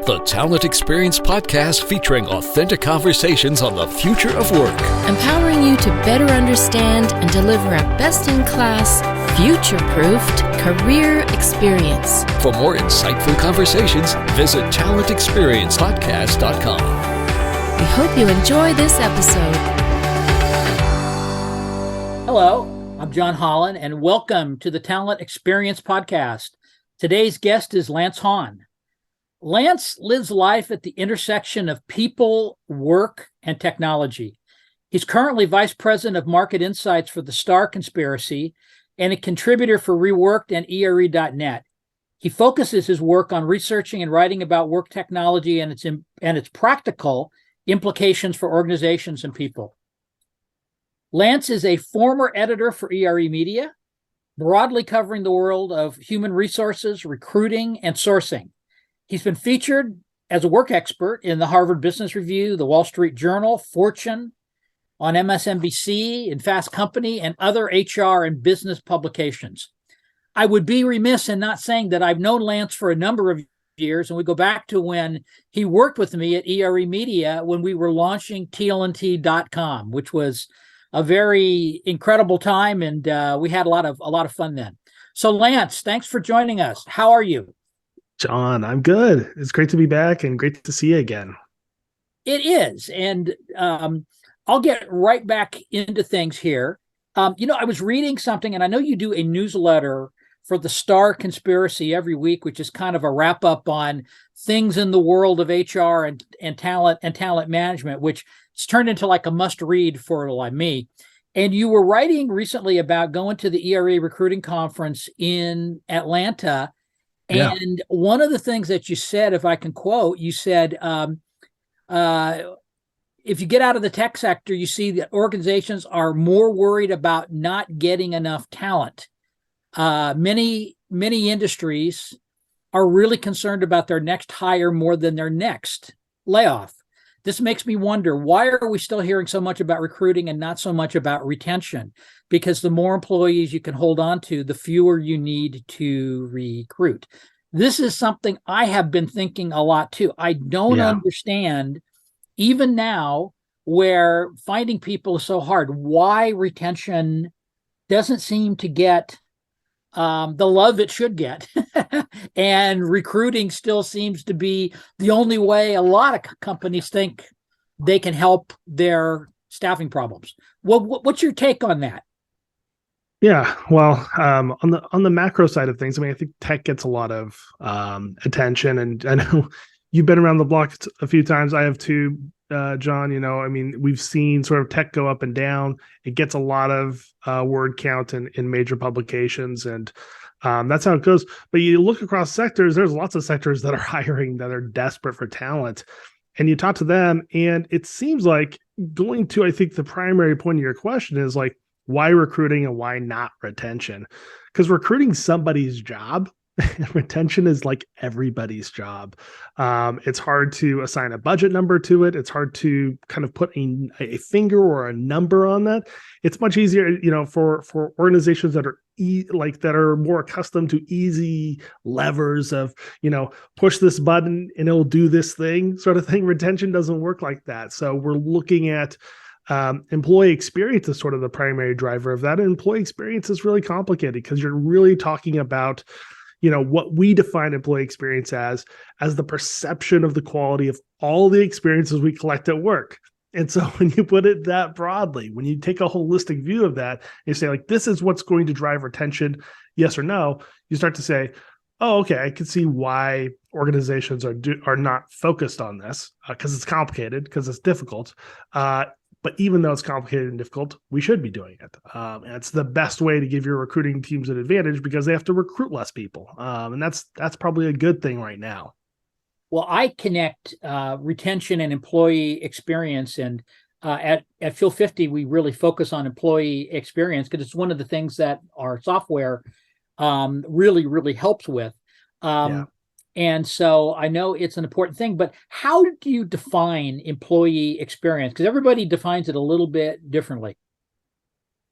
the Talent Experience podcast featuring authentic conversations on the future of work. Empowering you to better understand and deliver a best-in-class, future-proofed career experience. For more insightful conversations, visit talentexperiencepodcast.com. We hope you enjoy this episode. Hello, I'm John Hollon, and welcome to the Talent Experience podcast. Today's guest is Lance Haun. Lance lives life at the intersection of people, work, and technology. He's currently Vice President of Market Insights for the Starr Conspiracy and a contributor for Reworked and ERE.net. He focuses his work on researching and writing about work technology and its practical implications for organizations and people. Lance is a former editor for ERE Media, broadly covering the world of human resources, recruiting, and sourcing. He's been featured as a work expert in the Harvard Business Review, the Wall Street Journal, Fortune, on MSNBC, in Fast Company, and other HR and business publications. I would be remiss in not saying that I've known Lance for a number of years, and we go back to when he worked with me at ERE Media when we were launching TLNT.com, which was a very incredible time, and we had a lot of fun then. So Lance, thanks for joining us. How are you? John, I'm good. It's great to be back and great to see you again. It is. And I'll get right back into things here. I was reading something, and I know you do a newsletter for the Starr Conspiracy every week, which is kind of a wrap up on things in the world of HR and talent management, which it's turned into like a must read for me. And you were writing recently about going to the ERA recruiting conference in Atlanta. Yeah. And one of the things that you said, if I can quote, you said, if you get out of the tech sector, you see that organizations are more worried about not getting enough talent. Many industries are really concerned about their next hire more than their next layoff. This makes me wonder, why are we still hearing so much about recruiting and not so much about retention? Because the more employees you can hold on to, the fewer you need to recruit. This is something I have been thinking a lot too. I don't understand, even now, where finding people is so hard, why retention doesn't seem to get the love it should get. And recruiting still seems to be the only way a lot of companies think they can help their staffing problems. What's your take on that? Yeah, well, on the macro side of things, I mean, I think tech gets a lot of attention, and I know you've been around the block a few times. I have too, John. I mean, we've seen sort of tech go up and down. It gets a lot of word count in major publications, and that's how it goes. But you look across sectors, there's lots of sectors that are hiring, that are desperate for talent. And you talk to them, and it seems like going to, I think the primary point of your question is like, why recruiting and why not retention? Because recruiting somebody's job. Retention is like everybody's job. It's hard to assign a budget number to it. It's hard to kind of put a finger or a number on that. It's much easier, for organizations that are that are more accustomed to easy levers of, push this button and it'll do this thing sort of thing. Retention doesn't work like that. So we're looking at employee experience is sort of the primary driver of that. And employee experience is really complicated because you're really talking about what we define employee experience as the perception of the quality of all the experiences we collect at work. And so when you put it that broadly, when you take a holistic view of that, you say like, this is what's going to drive retention, yes or no, you start to say, oh, okay, I can see why organizations are not focused on this because it's complicated, because it's difficult. But even though it's complicated and difficult, we should be doing it. And it's the best way to give your recruiting teams an advantage because they have to recruit less people. And that's probably a good thing right now. Well, I connect retention and employee experience. And at Fuel 50, we really focus on employee experience because it's one of the things that our software really, really helps with. And so I know it's an important thing, but how do you define employee experience? Because everybody defines it a little bit differently.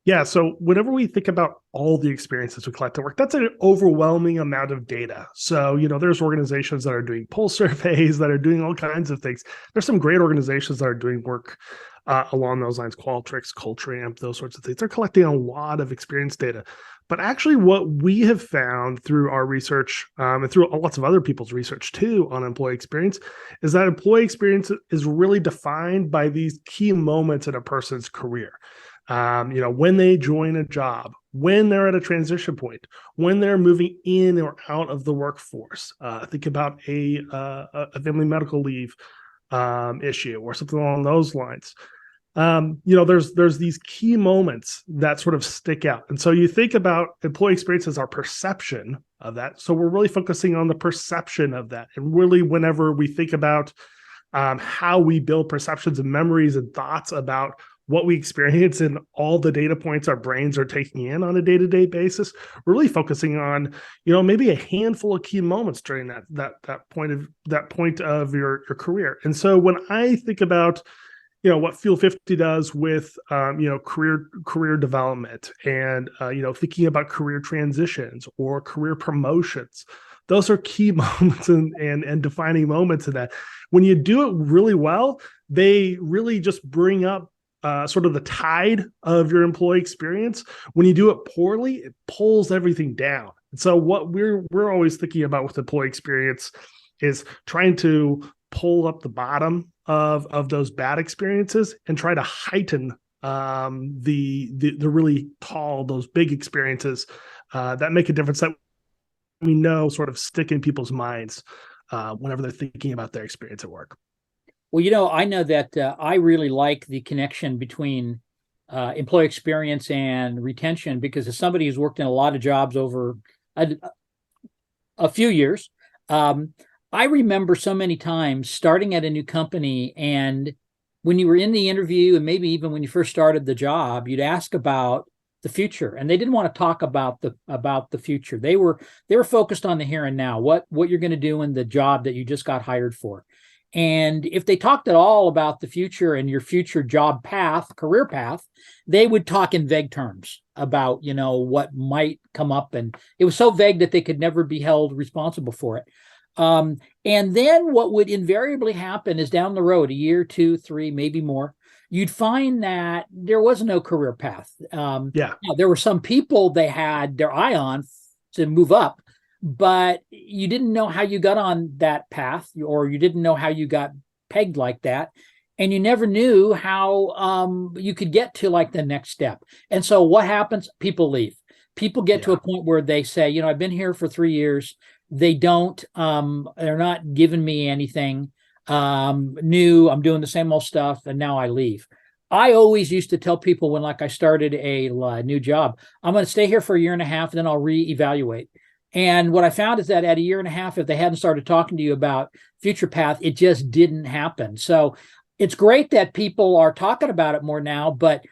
Yeah. So whenever we think about all the experiences we collect at work, that's an overwhelming amount of data. So, there's organizations that are doing pulse surveys, that are doing all kinds of things. There's some great organizations that are doing work along those lines, Qualtrics, Cultramp, those sorts of things. They're collecting a lot of experience data. But actually, what we have found through our research and through lots of other people's research too on employee experience is that employee experience is really defined by these key moments in a person's career. When they join a job, when they're at a transition point, when they're moving in or out of the workforce. Think about a family medical leave issue or something along those lines. There's these key moments that sort of stick out. And so you think about employee experience as our perception of that. So we're really focusing on the perception of that. And really, whenever we think about how we build perceptions and memories and thoughts about what we experience and all the data points our brains are taking in on a day-to-day basis, we're really focusing on, maybe a handful of key moments during that point of your career. And so when I think about, what Fuel 50 does with, career development and, thinking about career transitions or career promotions, those are key moments and defining moments in that. When you do it really well, they really just bring up sort of the tide of your employee experience. When you do it poorly, it pulls everything down. And so what we're always thinking about with employee experience is trying to pull up the bottom of those bad experiences and try to heighten the really tall, those big experiences that make a difference, that we know sort of stick in people's minds whenever they're thinking about their experience at work. Well, I know that I really like the connection between employee experience and retention, because as somebody who's worked in a lot of jobs over a few years, I remember so many times starting at a new company, and when you were in the interview and maybe even when you first started the job, you'd ask about the future, and they didn't want to talk about the future. They were focused on the here and now, what you're going to do in the job that you just got hired for. And if they talked at all about the future and your future job path, career path, they would talk in vague terms about, what might come up. And it was so vague that they could never be held responsible for it. And then what would invariably happen is down the road, a year, 2, 3, maybe more, you'd find that there was no career path. There were some people they had their eye on to move up, but you didn't know how you got on that path, or you didn't know how you got pegged like that. And you never knew how you could get to like the next step. And so what happens? People leave. People get to a point where they say, I've been here for 3 years. They don't, they're not giving me anything new. I'm doing the same old stuff, and now I leave. I always used to tell people when I started a new job, I'm going to stay here for a year and a half, and then I'll reevaluate. And what I found is that at a year and a half, if they hadn't started talking to you about future path, it just didn't happen. So it's great that people are talking about it more now, but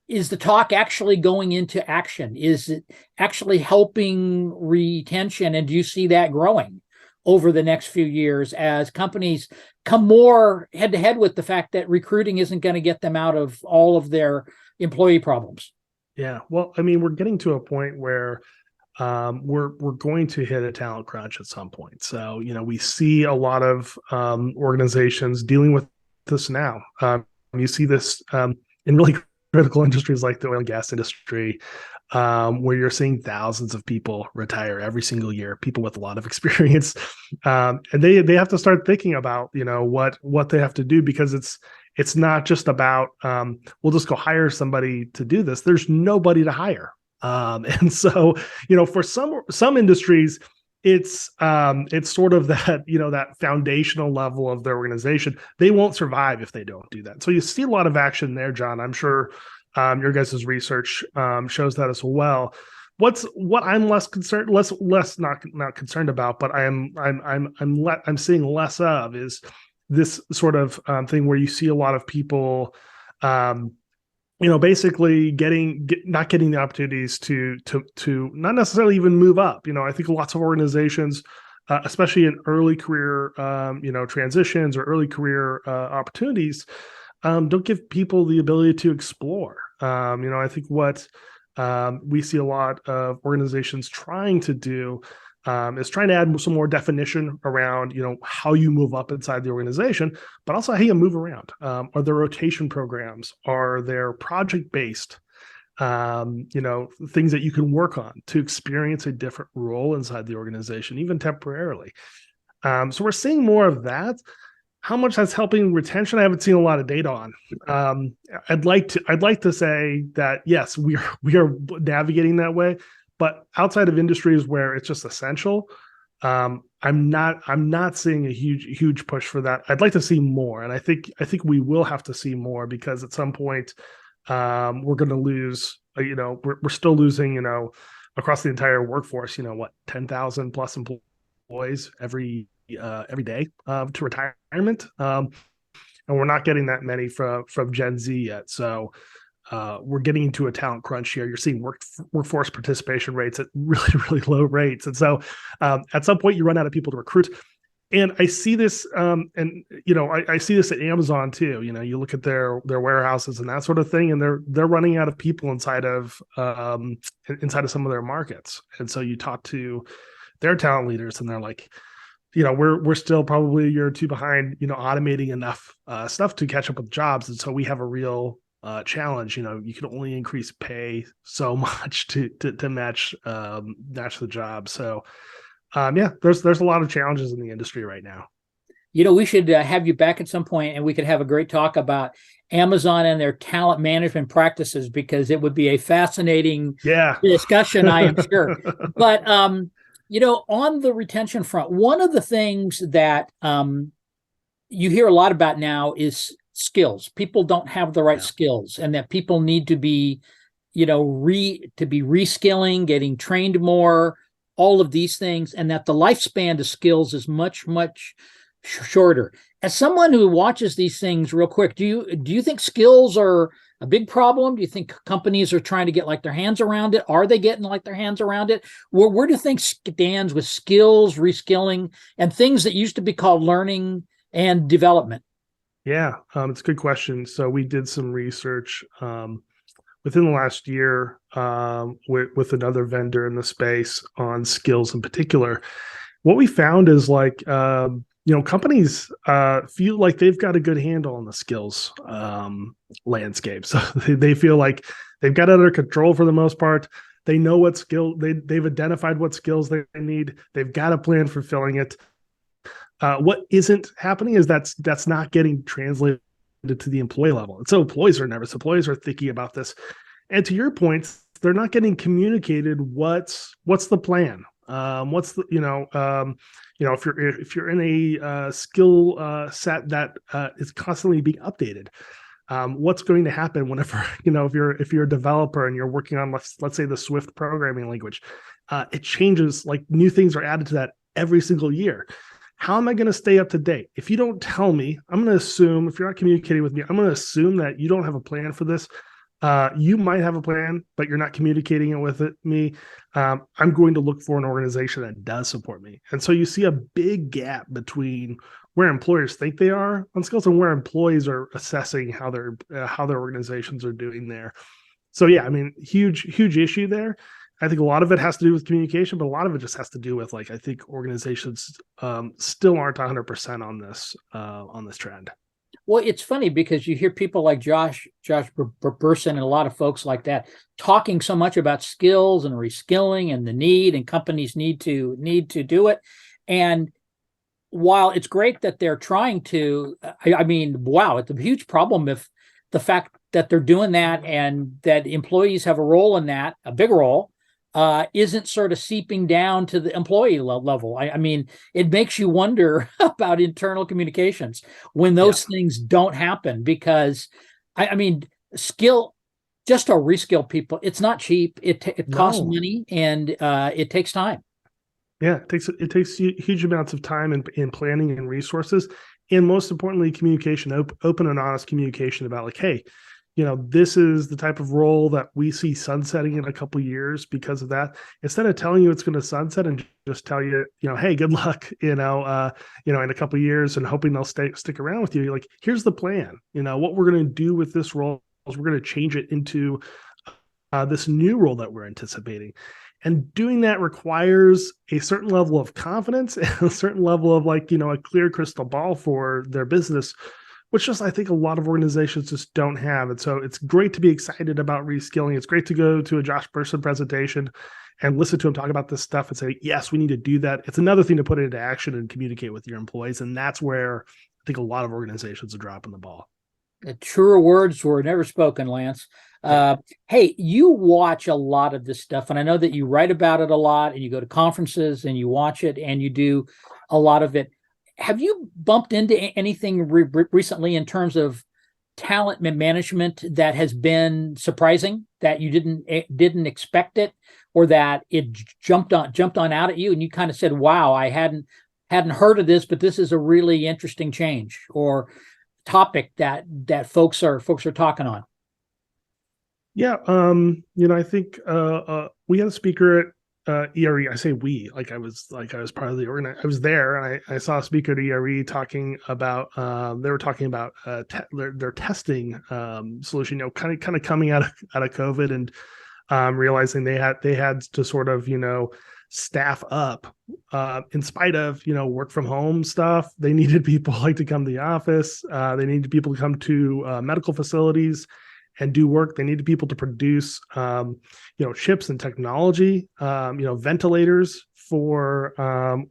is the talk actually going into action? Is it actually helping retention? And do you see that growing over the next few years as companies come more head to head with the fact that recruiting isn't going to get them out of all of their employee problems? Yeah. Well, I mean, we're getting to a point where we're going to hit a talent crunch at some point. So, we see a lot of organizations dealing with this now. You see this in really critical industries like the oil and gas industry, where you're seeing thousands of people retire every single year, people with a lot of experience. And they have to start thinking about, what they have to do, because it's not just about, we'll just go hire somebody to do this. There's nobody to hire. And so, for some industries, it's sort of that, that foundational level of their organization. They won't survive if they don't do that. So you see a lot of action there, John. I'm sure your guys' research shows that as well. What I'm less not concerned about, but I'm seeing less of is this sort of thing where you see a lot of people basically not getting the opportunities to not necessarily even move up. I think lots of organizations, especially in early career, transitions or early career opportunities, don't give people the ability to explore. I think what we see a lot of organizations trying to do is trying to add some more definition around, how you move up inside the organization, but also how you move around. Are there rotation programs? Are there project-based, things that you can work on to experience a different role inside the organization, even temporarily? So we're seeing more of that. How much that's helping retention, I haven't seen a lot of data on. I'd like to say that yes, we are navigating that way, but outside of industries where it's just essential, I'm not seeing a huge push for that. I'd like to see more, and I think we will have to see more, because at some point we're going to lose. We're still losing. Across the entire workforce. 10,000 plus employees every day to retirement, and we're not getting that many from Gen Z yet. So we're getting into a talent crunch here. You're seeing workforce participation rates at really low rates, and so at some point you run out of people to recruit. And I see this, I see this at Amazon too. You look at their warehouses and that sort of thing, and they're running out of people inside of some of their markets. And so you talk to their talent leaders, and they're like, we're still probably a year or two behind, automating enough stuff to catch up with jobs. And so we have a real challenge. You can only increase pay so much to match the job. So there's a lot of challenges in the industry right now. We should have you back at some point, and we could have a great talk about Amazon and their talent management practices, because it would be a fascinating discussion, I am sure. But on the retention front, one of the things that you hear a lot about now is skills. People don't have the right skills, and that people need to be, reskilling, getting trained more, all of these things, and that the lifespan of skills is much shorter. As someone who watches these things real quick, do you think skills are a big problem? Do you think companies are trying to get their hands around it? Are they getting their hands around it? Where do things stand with skills, reskilling, and things that used to be called learning and development? Yeah, it's a good question. So we did some research within the last year with another vendor in the space on skills in particular. What we found is companies feel like they've got a good handle on the skills landscape. So they feel like they've got it under control for the most part. They know what skill they've identified what skills they need. They've got a plan for filling it. What isn't happening is that's not getting translated to the employee level. And so employees are nervous. Employees are thinking about this. And to your point, they're not getting communicated what's the plan. What's the if you're in a skill set that is constantly being updated, what's going to happen whenever if you're a developer and you're working on let's say the Swift programming language, it changes. New things are added to that every single year. How am I going to stay up to date? If you don't tell me, I'm going to assume, if you're not communicating with me, I'm going to assume that you don't have a plan for this. You might have a plan, but you're not communicating it with me. I'm going to look for an organization that does support me. And so you see a big gap between where employers think they are on skills and where employees are assessing how their organizations are doing there. So huge issue there. I think a lot of it has to do with communication, but a lot of it just has to do with I think organizations still aren't 100% on this trend. Well, it's funny because you hear people like Josh Burson and a lot of folks like that talking so much about skills and reskilling and the need, and companies need to do it. And while it's great that they're trying to, wow, it's a huge problem if the fact that they're doing that and that employees have a role in that, a big role, isn't sort of seeping down to the employee level. It makes you wonder about internal communications when those things don't happen, because skill, just to reskill people, it's not cheap. It costs money, and it takes time. Yeah, it takes huge amounts of time in planning and resources, and most importantly, communication, open and honest communication about hey, this is the type of role that we see sunsetting in a couple of years because of that. Instead of telling you it's going to sunset and just tell you, hey, good luck, in a couple of years and hoping they'll stick around with you. You're like, here's the plan. What we're going to do with this role is we're going to change it into this new role that we're anticipating. And doing that requires a certain level of confidence and a certain level of a clear crystal ball for their business, which just, I think, a lot of organizations just don't have. And so it's great to be excited about reskilling. It's great to go to a Josh Person presentation and listen to him talk about this stuff and say, yes, we need to do that. It's another thing to put it into action and communicate with your employees. And that's where I think a lot of organizations are dropping the ball. Truer words were never spoken, Lance. Hey, you watch a lot of this stuff, and I know that you write about it a lot, and you go to conferences and you watch it and you do a lot of it. Have you bumped into anything recently in terms of talent management that has been surprising, that you didn't expect it, or that it jumped on out at you and you kind of said, wow, I hadn't heard of this, but this is a really interesting change or topic that folks are talking on? Yeah. I think we had a speaker at ERE. I say we, I was part of the I was there, and I saw a speaker at ERE talking about they were talking about their testing solution, kind of coming out of COVID, and realizing they had to sort of staff up in spite of work from home stuff. They needed people to come to the office. They needed people to come to medical facilities and do work. They needed people to produce, chips and technology, ventilators for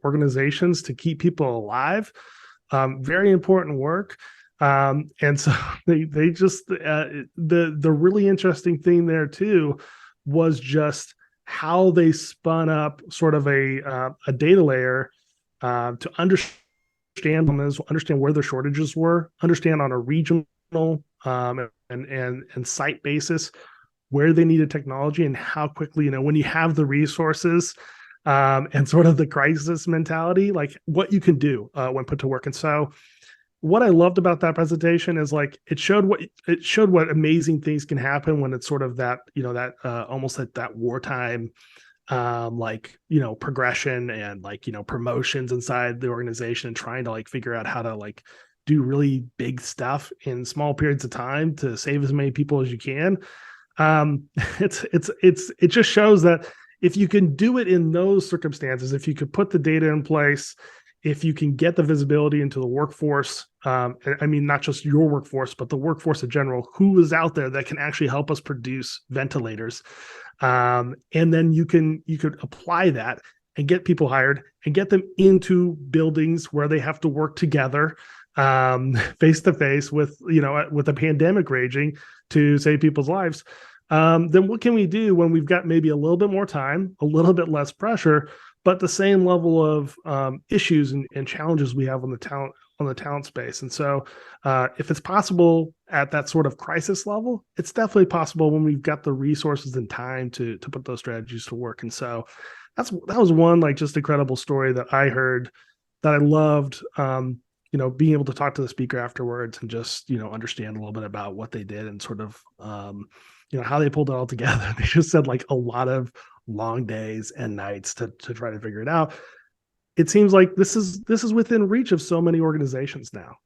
organizations to keep people alive. Very important work. And so they just, the really interesting thing there too was just how they spun up sort of a data layer to understand where the shortages were, understand on a regional and site basis where they needed technology and how quickly, when you have the resources and sort of the crisis mentality, what you can do when put to work. And so what I loved about that presentation is it showed what amazing things can happen when it's sort of that, almost like that wartime, progression and promotions inside the organization and trying to figure out how to do really big stuff in small periods of time to save as many people as you can. It just shows that if you can do it in those circumstances, if you could put the data in place, if you can get the visibility into the workforce, I mean, not just your workforce, but the workforce in general, who is out there that can actually help us produce ventilators. And then you could apply that and get people hired and get them into buildings where they have to work together, face to face with a pandemic raging to save people's lives. Then what can we do when we've got maybe a little bit more time, a little bit less pressure, but the same level of issues and challenges we have on the talent space? And so if it's possible at that sort of crisis level, it's definitely possible when we've got the resources and time to put those strategies to work. And so that was one just incredible story that I heard that I loved. Being able to talk to the speaker afterwards and just, understand a little bit about what they did and sort of, how they pulled it all together. They just said a lot of long days and nights to try to figure it out. It seems like this is within reach of so many organizations now.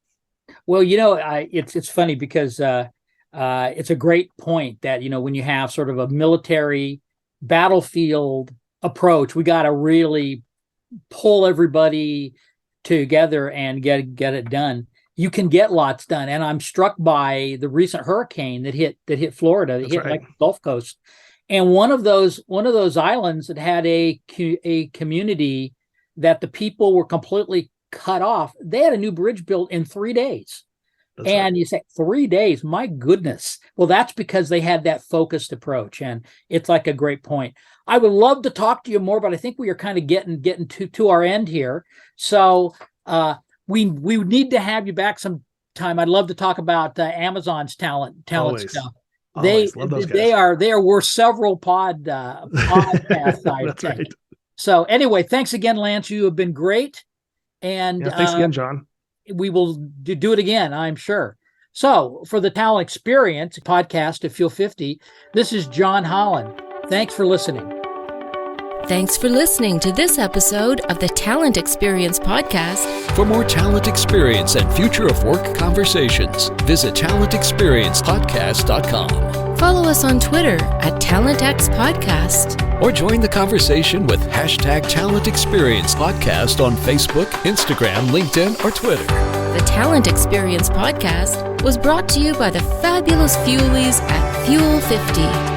Well, it's funny because it's a great point that, when you have sort of a military battlefield approach, we got to really pull everybody together and get it done. You can get lots done. And I'm struck by the recent hurricane that hit Florida, that hit right. the Gulf Coast. And one of those islands that had a community that the people were completely cut off. They had a new bridge built in 3 days. That's and right. You say 3 days, my goodness. Well, that's because they had that focused approach, and it's a great point. I would love to talk to you more, but I think we are kind of getting to our end here. So we need to have you back sometime. I'd love to talk about Amazon's talent Always. stuff. Always. Love those guys. They are worth several podcasts. That's right. So anyway, thanks again, Lance. You have been great. And thanks again, John. We will do it again, I'm sure. So, for the Talent Experience podcast of Fuel 50, this is John Hollon. Thanks for listening. Thanks for listening to this episode of the Talent Experience podcast. For more talent experience and future of work conversations, visit talentexperiencepodcast.com. Follow us on Twitter at TalentXPodcast. Or join the conversation with hashtag Talent Experience Podcast on Facebook, Instagram, LinkedIn, or Twitter. The Talent Experience podcast was brought to you by the fabulous Fuelies at Fuel 50.